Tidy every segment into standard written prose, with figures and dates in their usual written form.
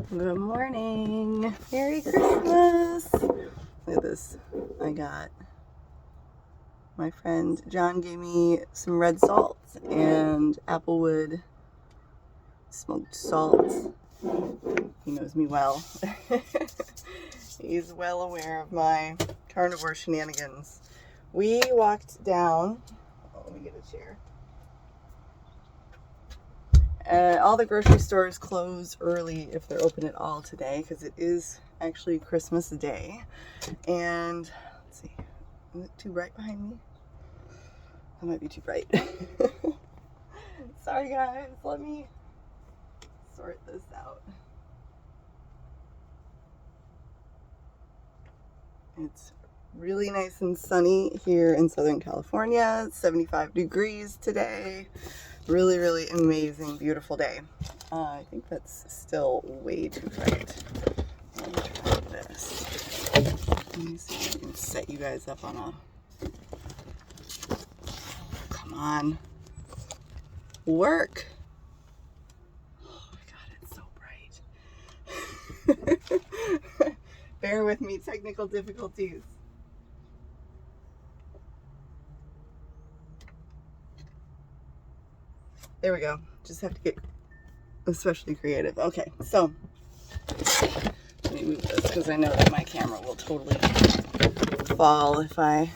Good morning. Merry Christmas. Look at this. I got, my friend John gave me some red salt and applewood smoked salt. He knows me well. He's well aware of my carnivore shenanigans. We walked down, let me get a chair. All the grocery stores close early if they're open at all today because it is actually Christmas Day. And let's see, is it too bright behind me? That might be too bright. Sorry guys, let me sort this out. It's really nice and sunny here in Southern California. It's 75 degrees today. Really amazing, beautiful day. I think that's still way too bright. Let me try this. Let me see if I can set you guys up on a... Come on. Work. Oh my God, it's so bright. Bear with me, technical difficulties. There we go. Just have to get especially creative. Okay, so let me move this because I know that my camera will totally fall if I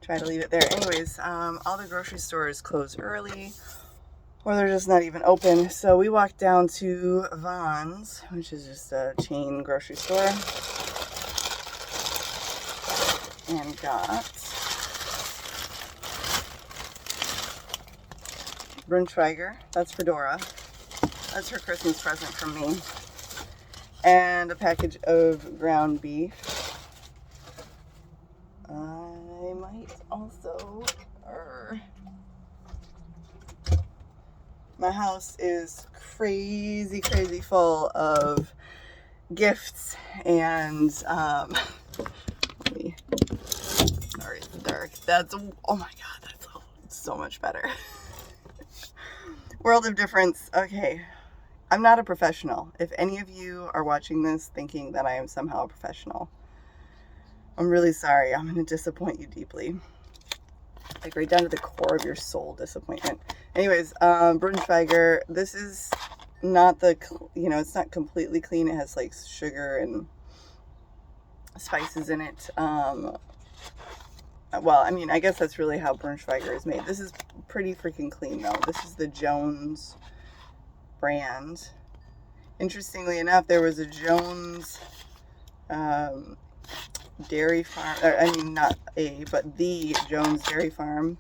try to leave it there. Anyways, all the grocery stores close early or they're just not even open. So we walked down to Vons, which is just a chain grocery store, and got Brunschweiger. That's for Dora. That's her Christmas present from me. And a package of ground beef. I might also... My house is crazy full of gifts and sorry, it's dark. That's, oh my God, that's so much better. World of difference. Okay, I'm not a professional. If any of you are watching this thinking that I am somehow a professional, I'm really sorry. I'm going to disappoint you deeply. Like right down to the core of your soul disappointment. Anyways, Brunschweiger, this is not the, it's not completely clean. It has like sugar and spices in it. Well, I mean, I guess that's really how Brunschweiger is made. This is pretty freaking clean, though. This is the Jones brand. Interestingly enough, there was a Jones dairy farm, I mean, not a, but the Jones dairy farm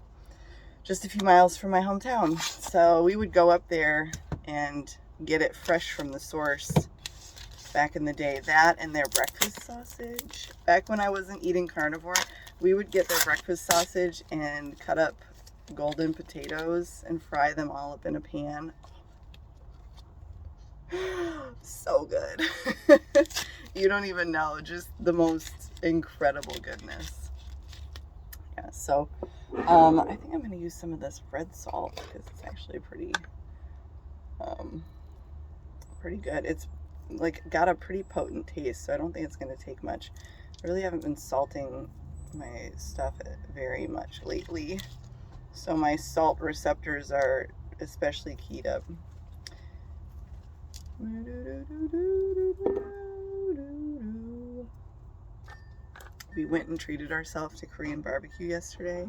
just a few miles from my hometown. So we would go up there and get it fresh from the source back in the day. That and their breakfast sausage. Back when I wasn't eating carnivore, we would get their breakfast sausage and cut up golden potatoes and fry them all up in a pan. So good. You don't even know, just the most incredible goodness. Yeah, so I think I'm going to use some of this red salt because it's actually pretty good. It's like got a pretty potent taste, so I don't think it's going to take much. I really haven't been salting my stuff very much lately, so my salt receptors are especially keyed up. We went and treated ourselves to Korean barbecue yesterday,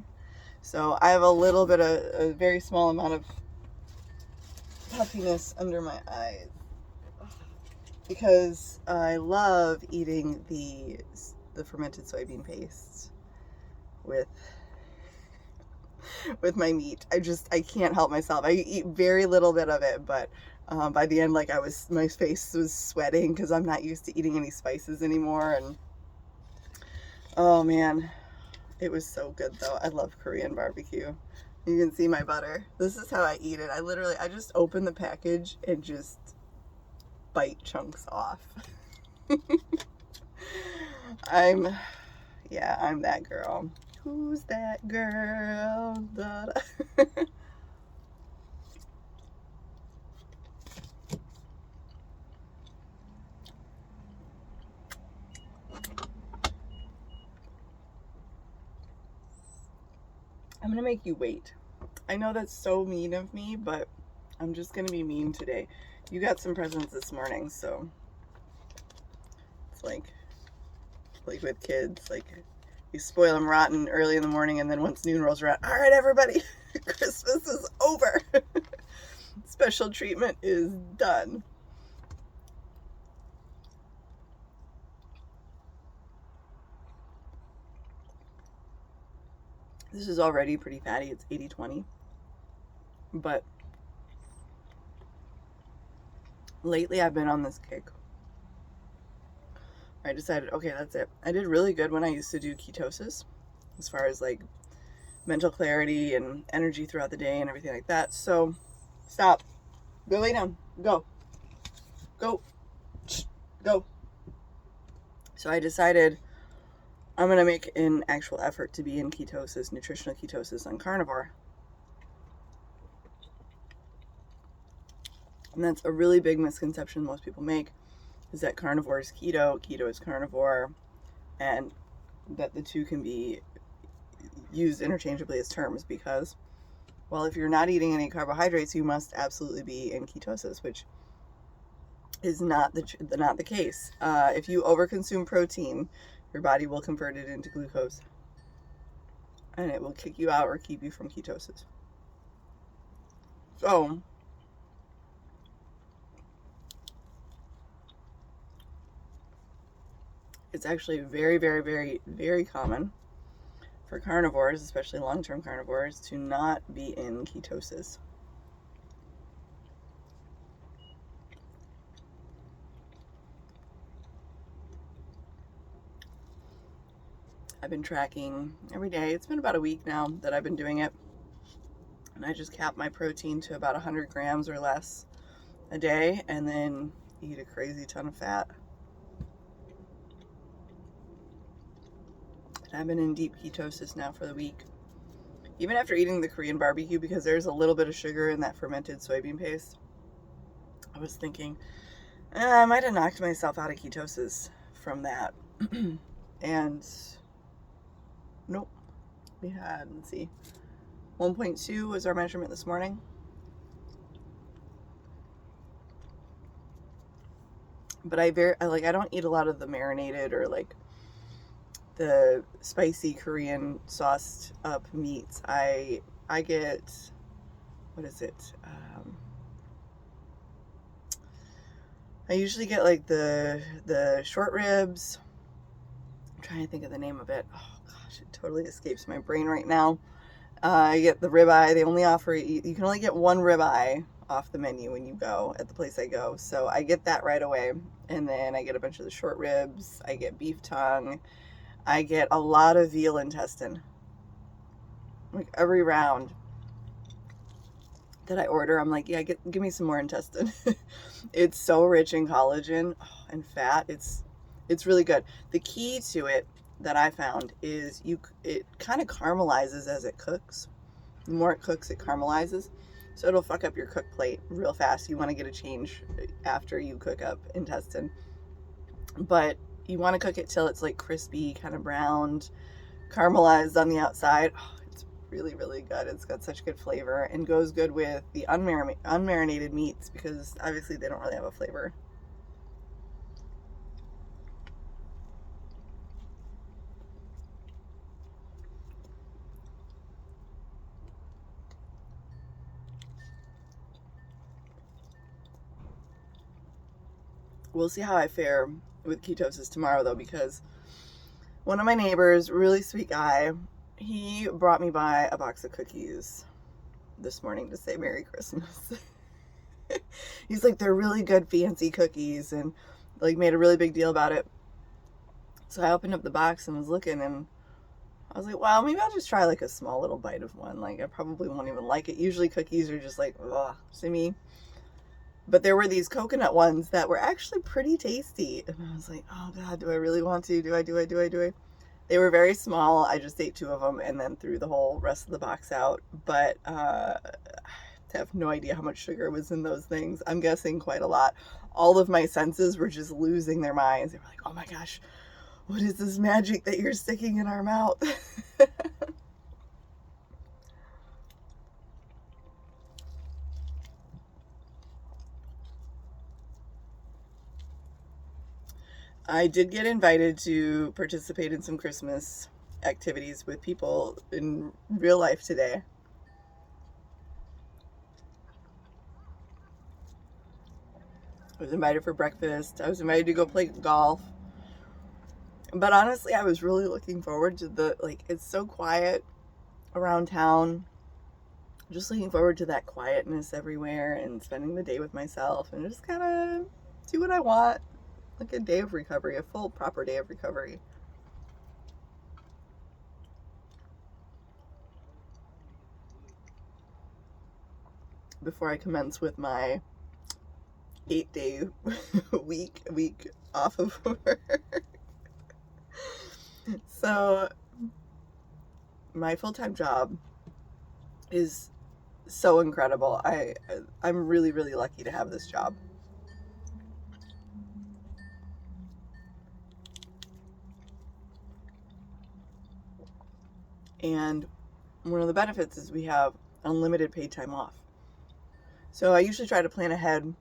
so I have a very small amount of puffiness under my eyes because I love eating the fermented soybean paste with my meat. I can't help myself. I eat very little bit of it, but by the end, like my face was sweating because I'm not used to eating any spices anymore. And oh man, it was so good though. I love Korean barbecue. You can see my butter. This is how I eat it. I just open the package and just bite chunks off. I'm that girl. Who's that girl? Dora. I'm gonna make you wait. I know that's so mean of me, but I'm just gonna be mean today. You got some presents this morning, so it's like with kids, like you spoil them rotten early in the morning, and then once noon rolls around, all right, everybody, Christmas is over. Special treatment is done. This is already pretty fatty. It's 80-20. But lately I've been on this kick. I decided, okay, that's it. I did really good when I used to do ketosis, as far as like mental clarity and energy throughout the day and everything like that. So stop. Go lay down. Go. Go. Go. So I decided I'm going to make an actual effort to be in ketosis, nutritional ketosis on Carnivore. And that's a really big misconception most people make, is that carnivore is keto, keto is carnivore, and that the two can be used interchangeably as terms because, well, if you're not eating any carbohydrates, you must absolutely be in ketosis, which is not the case. If you overconsume protein, your body will convert it into glucose, and it will kick you out or keep you from ketosis. So it's actually very, very, very, very common for carnivores, especially long-term carnivores, to not be in ketosis. I've been tracking every day. It's been about a week now that I've been doing it. And I just cap my protein to about 100 grams or less a day and then eat a crazy ton of fat. And I've been in deep ketosis now for the week. Even after eating the Korean barbecue, because there's a little bit of sugar in that fermented soybean paste, I was thinking, I might have knocked myself out of ketosis from that. And nope. We had, let's see, 1.2 was our measurement this morning. But I don't eat a lot of the marinated or like the spicy Korean sauced up meats. I get, what is it? I usually get like the short ribs. I'm trying to think of the name of it. Oh gosh, it totally escapes my brain right now. I get the ribeye. They only offer, you can only get one ribeye off the menu when you go at the place I go. So I get that right away. And then I get a bunch of the short ribs. I get beef tongue. I get a lot of veal intestine. Like every round that I order, I'm like, yeah, give me some more intestine. It's so rich in collagen and fat. It's really good. The key to it that I found is it kind of caramelizes as it cooks. The more it cooks, it caramelizes. So it'll fuck up your cook plate real fast. You want to get a change after you cook up intestine. But you want to cook it till it's like crispy, kind of browned, caramelized on the outside. Oh, it's really, really good. It's got such good flavor and goes good with the unmarinated meats because obviously they don't really have a flavor. We'll see how I fare with ketosis tomorrow though, because one of my neighbors, really sweet guy, he brought me by a box of cookies this morning to say Merry Christmas. He's like, they're really good fancy cookies, and like made a really big deal about it. So I opened up the box and was looking, and I was like, well, maybe I'll just try like a small little bite of one. Like I probably won't even like it. Usually cookies are just like, ugh, to me. But there were these coconut ones that were actually pretty tasty. And I was like, oh God, do I really want to? Do I? They were very small. I just ate 2 of them and then threw the whole rest of the box out. But I have no idea how much sugar was in those things. I'm guessing quite a lot. All of my senses were just losing their minds. They were like, oh my gosh, what is this magic that you're sticking in our mouth? I did get invited to participate in some Christmas activities with people in real life today. I was invited for breakfast. I was invited to go play golf. But honestly, I was really looking forward to it's so quiet around town. Just looking forward to that quietness everywhere and spending the day with myself and just kind of do what I want. Like a day of recovery, a full, proper day of recovery. Before I commence with my 8-day week off of work. So my full-time job is so incredible. I'm really, really lucky to have this job. And one of the benefits is we have unlimited paid time off. So I usually try to plan ahead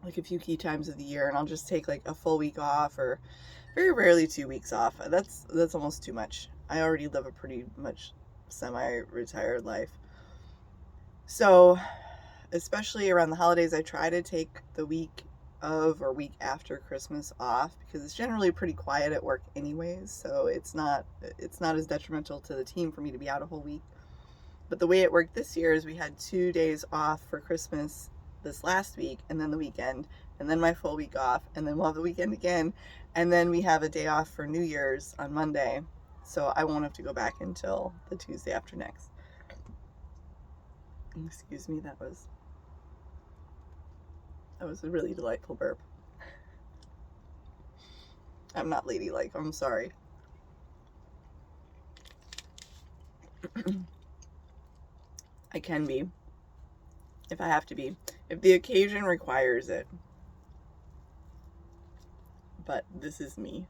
like a few key times of the year, and I'll just take like a full week off, or very rarely 2 weeks off. That's almost too much. I already live a pretty much semi-retired life. So especially around the holidays, I try to take the week of or week after Christmas off, because it's generally pretty quiet at work anyways, so it's not as detrimental to the team for me to be out a whole week. But the way it worked this year is we had 2 days off for Christmas this last week, and then the weekend, and then my full week off, and then we'll have the weekend again, and then we have a day off for New Year's on Monday, so I won't have to go back until the Tuesday after next. Excuse me, that was a really delightful burp. I'm not ladylike, I'm sorry. I can be, if I have to be, if the occasion requires it. But this is me.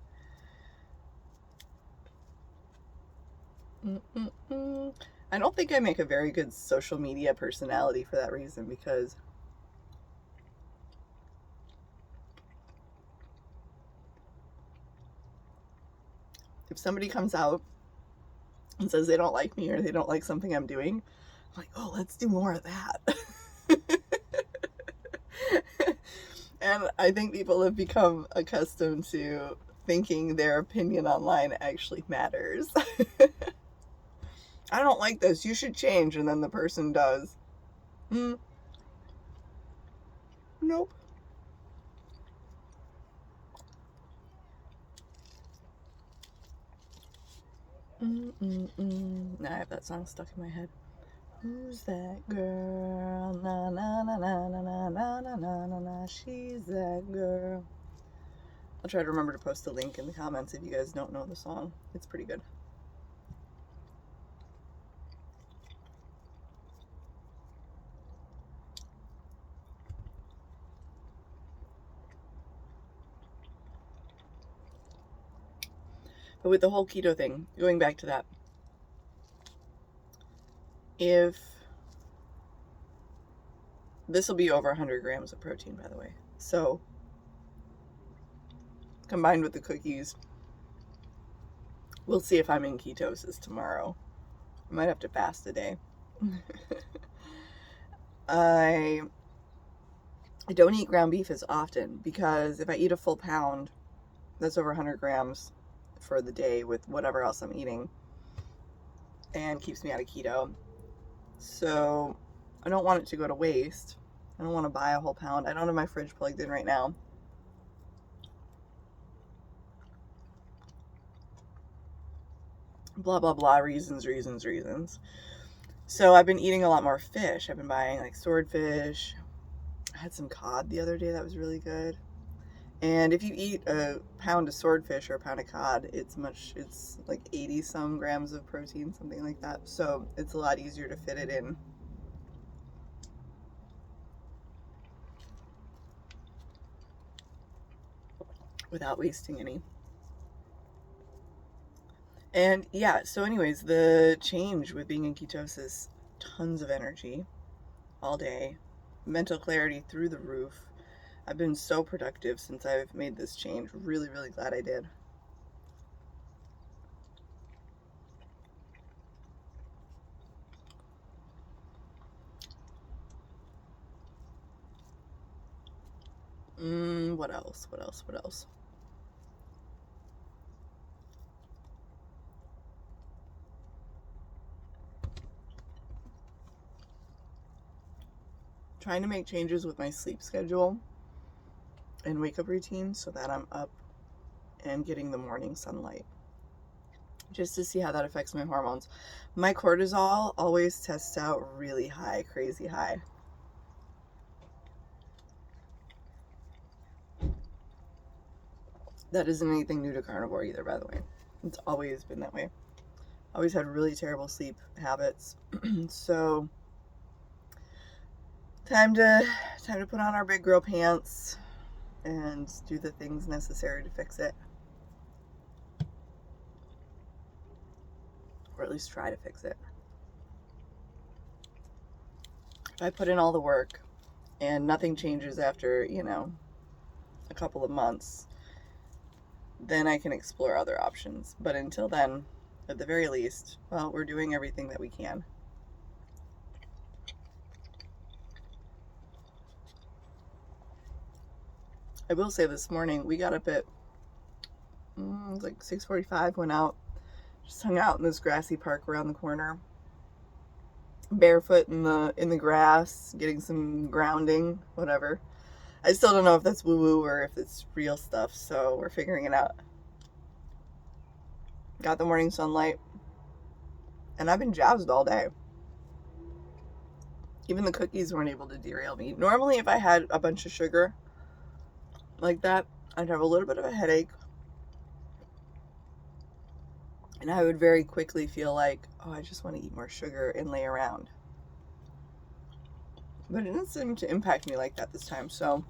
I don't think I make a very good social media personality for that reason, because if somebody comes out and says they don't like me or they don't like something I'm doing, I'm like, oh, let's do more of that. And I think people have become accustomed to thinking their opinion online actually matters. I don't like this, you should change, and then the person does. Nope. Now I have that song stuck in my head. Who's that girl? Na na na na na na na na na na na. She's that girl. I'll try to remember to post a link in the comments if you guys don't know the song. It's pretty good. But with the whole keto thing, going back to that, if this will be over 100 grams of protein, by the way, so combined with the cookies, we'll see if I'm in ketosis tomorrow. I might have to fast a day. I don't eat ground beef as often, because if I eat a full pound, that's over 100 grams for the day with whatever else I'm eating, and keeps me out of keto. So I don't want it to go to waste. I don't want to buy a whole pound. I don't have my fridge plugged in right now. Blah, blah, blah, reasons. So I've been eating a lot more fish. I've been buying like swordfish. I had some cod the other day that was really good. And if you eat a pound of swordfish or a pound of cod, it's like 80 some grams of protein, something like that. So it's a lot easier to fit it in. Without wasting any. And yeah, so anyways, the change with being in ketosis, tons of energy all day, mental clarity through the roof. I've been so productive since I've made this change. Really, really glad I did. What else? What else? What else? Trying to make changes with my sleep schedule and wake up routine so that I'm up and getting the morning sunlight, just to see how that affects my hormones. My cortisol always tests out really high, crazy high. That isn't anything new to carnivore either, by the way. It's always been that way. Always had really terrible sleep habits. So time to put on our big girl pants and do the things necessary to fix it. Or at least try to fix it. If I put in all the work and nothing changes after, a couple of months, then I can explore other options. But until then, at the very least, well, we're doing everything that we can. I will say this morning, we got up at like 6:45, went out, just hung out in this grassy park around the corner, barefoot in the grass, getting some grounding, whatever. I still don't know if that's woo-woo or if it's real stuff, so we're figuring it out. Got the morning sunlight, and I've been jazzed all day. Even the cookies weren't able to derail me. Normally, if I had a bunch of sugar like that, I'd have a little bit of a headache, and I would very quickly feel like, oh, I just want to eat more sugar and lay around. But it didn't seem to impact me like that this time, so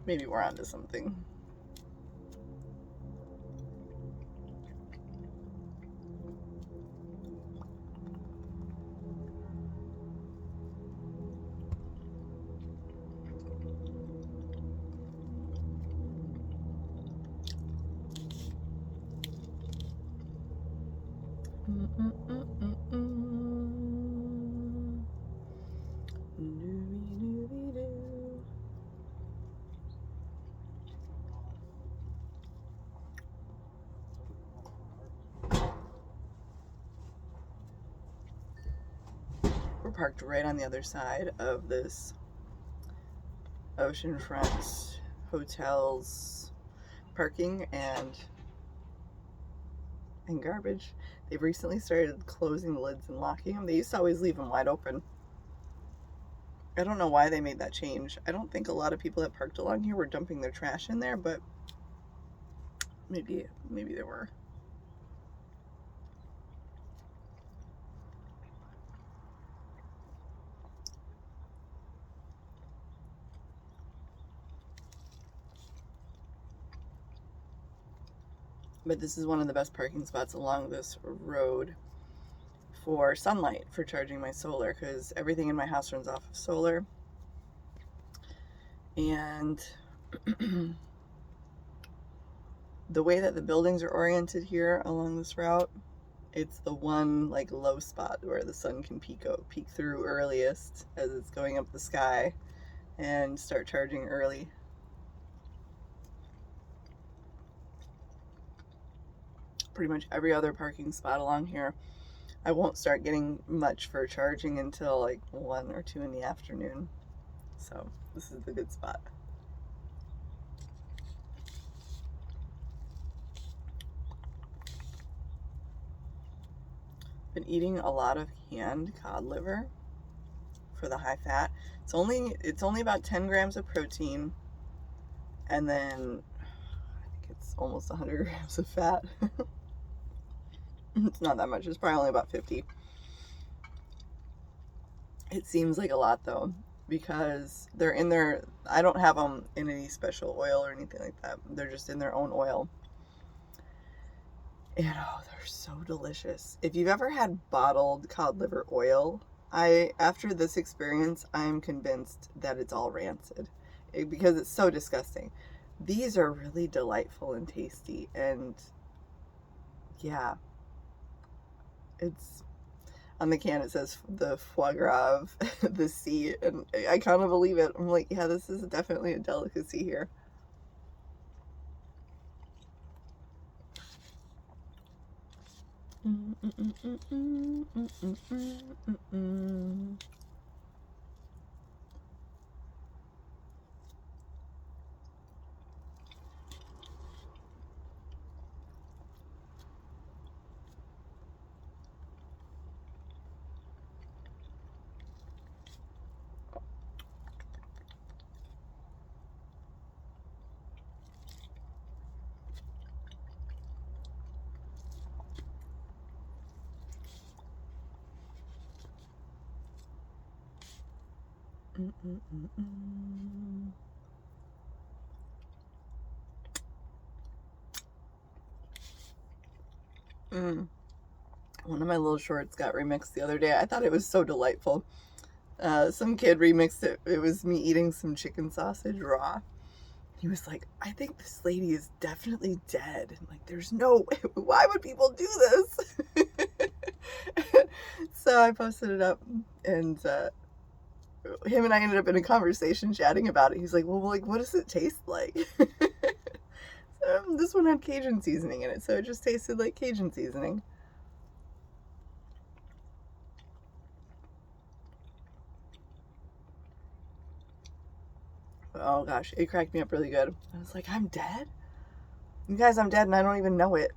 maybe we're onto something. We're parked right on the other side of this oceanfront hotels parking and garbage. They've recently started closing the lids and locking them. They used to always leave them wide open. I don't know why they made that change. I don't think a lot of people that parked along here were dumping their trash in there, but maybe they were. But this is one of the best parking spots along this road for sunlight, for charging my solar, because everything in my house runs off of solar. And the way that the buildings are oriented here along this route, it's the one like low spot where the sun can peek through earliest as it's going up the sky and start charging early. Pretty much every other parking spot along here, I won't start getting much for charging until like 1 or 2 in the afternoon. So this is the good spot. Been eating a lot of canned cod liver for the high fat. It's only about 10 grams of protein, and then I think it's almost 100 grams of fat. It's not that much. It's probably only about 50. It seems like a lot though, because they're in their, I don't have them in any special oil or anything like that. They're just in their own oil. And oh, they're so delicious. If you've ever had bottled cod liver oil, After this experience, I'm convinced that it's all rancid because it's so disgusting. These are really delightful and tasty, and yeah, it's on the can. It says the foie gras of the sea, and I kind of believe it. I'm like, yeah, this is definitely a delicacy here. One of my little shorts got remixed the other day. I thought it was so delightful. Some kid remixed it. It was me eating some chicken sausage raw. He was like, I think this lady is definitely dead. And like, there's no way. Why would people do this? So I posted it up, and him and I ended up in a conversation chatting about it. He's like, well, like, what does it taste like? So this one had Cajun seasoning in it, so it just tasted like Cajun seasoning. Oh gosh, it cracked me up really good. I was like, I'm dead? You guys, I'm dead and I don't even know it.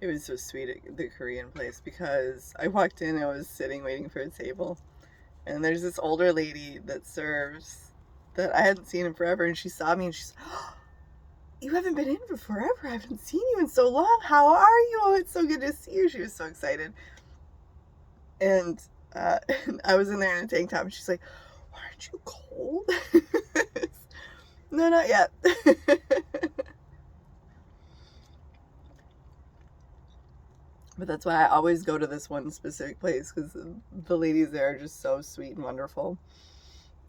It was so sweet at the Korean place because I walked in, I was sitting waiting for a table, and there's this older lady that serves that I hadn't seen in forever, and she saw me and she's, oh, you haven't been in for forever. I haven't seen you in so long. How are you? Oh, it's so good to see you. She was so excited. And I was in there in a tank top, and she's like, aren't you cold? No, not yet. But that's why I always go to this one specific place, because the ladies there are just so sweet and wonderful.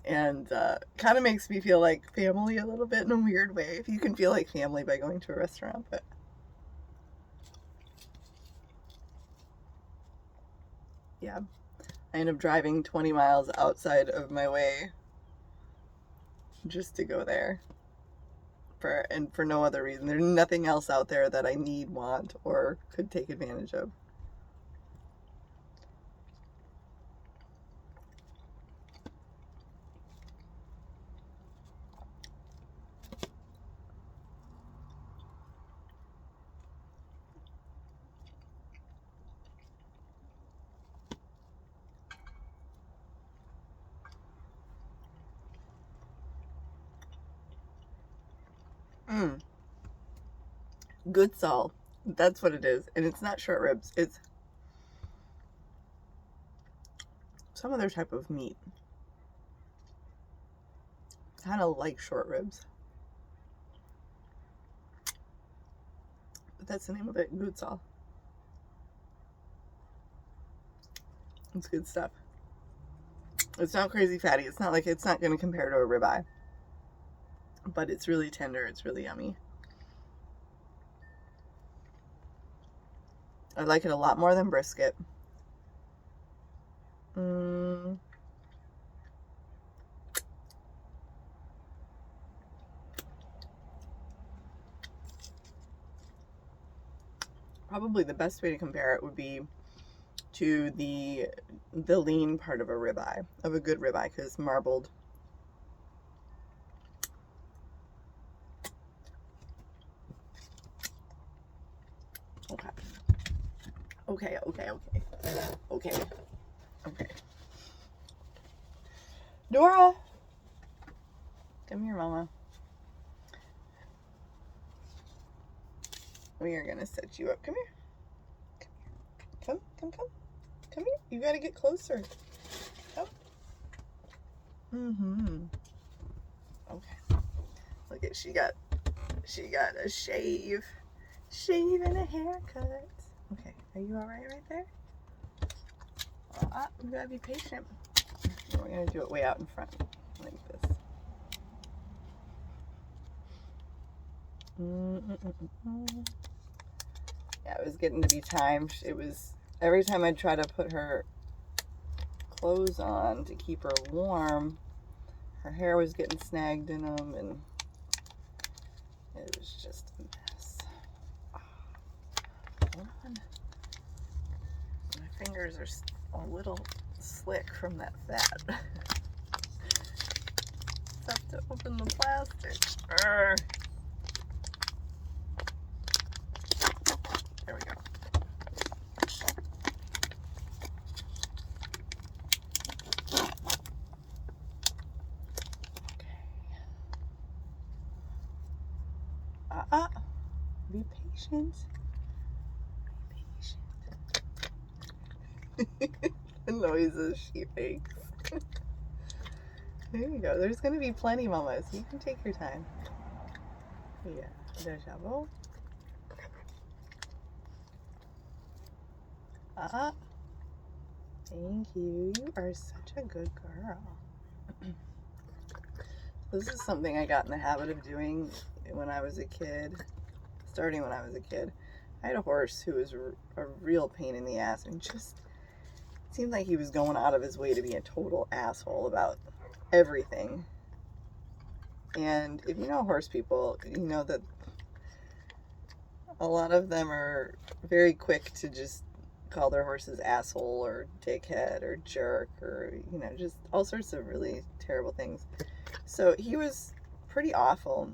And kind of makes me feel like family a little bit in a weird way, if you can feel like family by going to a restaurant. But yeah, I end up driving 20 miles outside of my way just to go there. For no other reason. There's nothing else out there that I need, want, or could take advantage of. Good salt. That's what it is. And it's not short ribs. It's some other type of meat. Kind of like short ribs. But that's the name of it. Good salt. It's good stuff. It's not crazy fatty. It's not like, it's not going to compare to a ribeye. But it's really tender. It's really yummy. I like it a lot more than brisket. probably the best way to compare it would be to the lean part of a ribeye, of a good ribeye, because marbled. Okay. Okay, okay, okay. Okay. Okay. Dora! Come here, Mama. We are gonna set you up. Come here. Come, come, come. Come here. You gotta get closer. Come. Okay. Look at, she got a shave and a haircut. Okay, are you all right there? You gotta be patient. We're gonna do it way out in front, like this. Yeah, it was getting to be time. It was, every time I'd try to put her clothes on to keep her warm, her hair was getting snagged in them, and it was just a mess. Hold on. My fingers are a little slick from that fat. Just have to open the plastic. Arr. There we go. Okay. Be patient. Be patient. The noises she makes. There you go. There's going to be plenty, Mama, so you can take your time. Yeah. Deja-vu. Thank you. You are such a good girl. This is something I got in the habit of doing when I was a kid. Starting when I was a kid. I had a horse who was a real pain in the ass, and just seemed like he was going out of his way to be a total asshole about everything. And if you know horse people, you know that a lot of them are very quick to just call their horses asshole or dickhead or jerk or, you know, just all sorts of really terrible things. So he was pretty awful.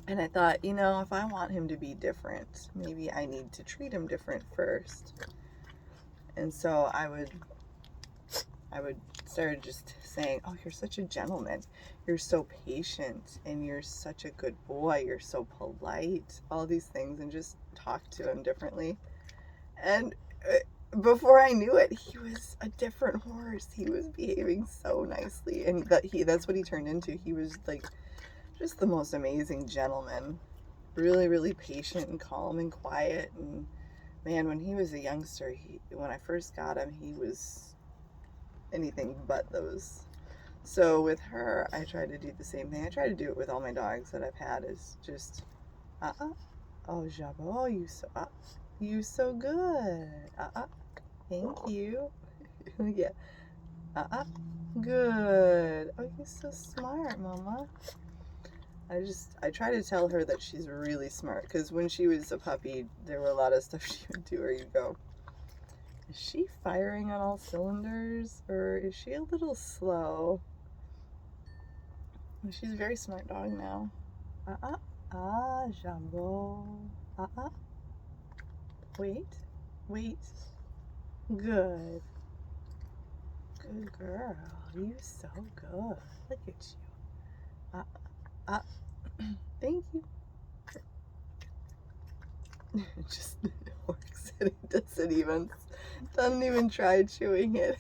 And I thought, you know, if I want him to be different, maybe I need to treat him different first. And so I would start just saying, oh, you're such a gentleman. You're so patient, and you're such a good boy. You're so polite. All these things, and just talk to him differently. And before I knew it, he was a different horse. He was behaving so nicely, and that's what he turned into. He was like just the most amazing gentleman. Really, really patient and calm and quiet. And man, when he was a youngster, when I first got him, he was anything but those. So with her, I try to do the same thing. I try to do it with all my dogs that I've had, is just, oh, Jabot, you so good. Thank you. Yeah. Good. Oh, you're so smart, Mama. I try to tell her that she's really smart, because when she was a puppy, there were a lot of stuff she would do where you go, is she firing on all cylinders, or is she a little slow? She's a very smart dog now. Jumbo. Wait. Good. Good girl. You're so good. Look at you. Thank you. It just works, and it doesn't even try chewing it.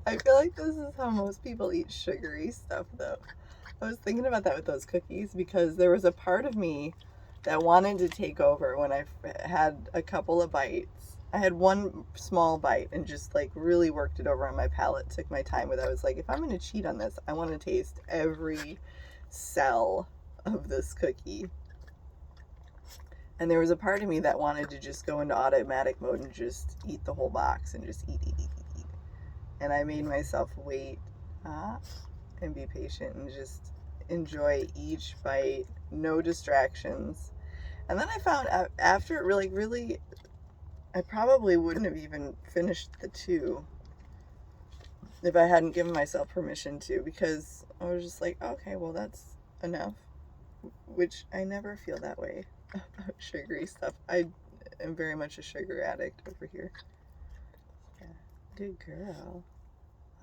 I feel like this is how most people eat sugary stuff, though. I was thinking about that with those cookies, because there was a part of me that wanted to take over when I had a couple of bites. I had one small bite and just like really worked it over on my palate, took my time with it. I was like, if I'm going to cheat on this, I want to taste every cell of this cookie. And there was a part of me that wanted to just go into automatic mode and just eat the whole box and just eat. And I made myself wait and be patient and just enjoy each bite, no distractions. And then I found out after, really, I probably wouldn't have even finished the 2 if I hadn't given myself permission to, because I was just like, okay, well, that's enough. Which I never feel that way about sugary stuff. I am very much a sugar addict over here. Yeah, good girl.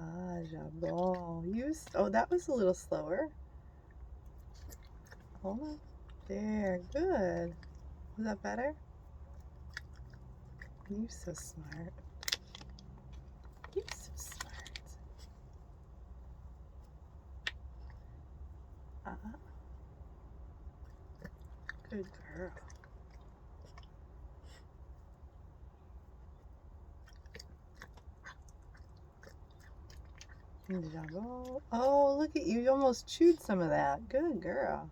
Ah, jabon. Oh, that was a little slower. Hold on. There, good. Was that better? You're so smart. You're so smart. Good girl. Jabon. Oh, look at you. You almost chewed some of that. Good girl.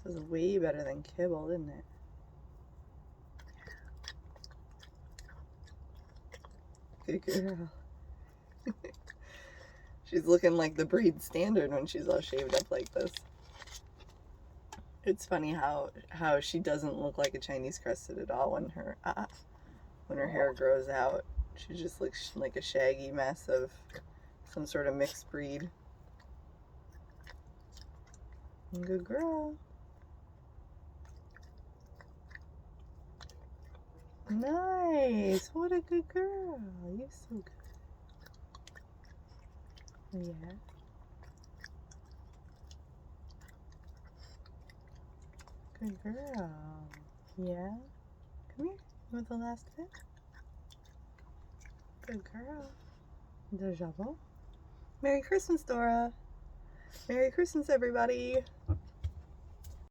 This is way better than kibble, isn't it? Good girl. She's looking like the breed standard when she's all shaved up like this. It's funny how she doesn't look like a Chinese crested at all when her hair grows out. She just looks like a shaggy mess of some sort of mixed breed. Good girl. Nice. What a good girl. You're so good. Yeah. Good girl. Yeah. Come here. You want the last bit? Good girl. Déjà vu. Merry Christmas, Dora. Merry Christmas, everybody.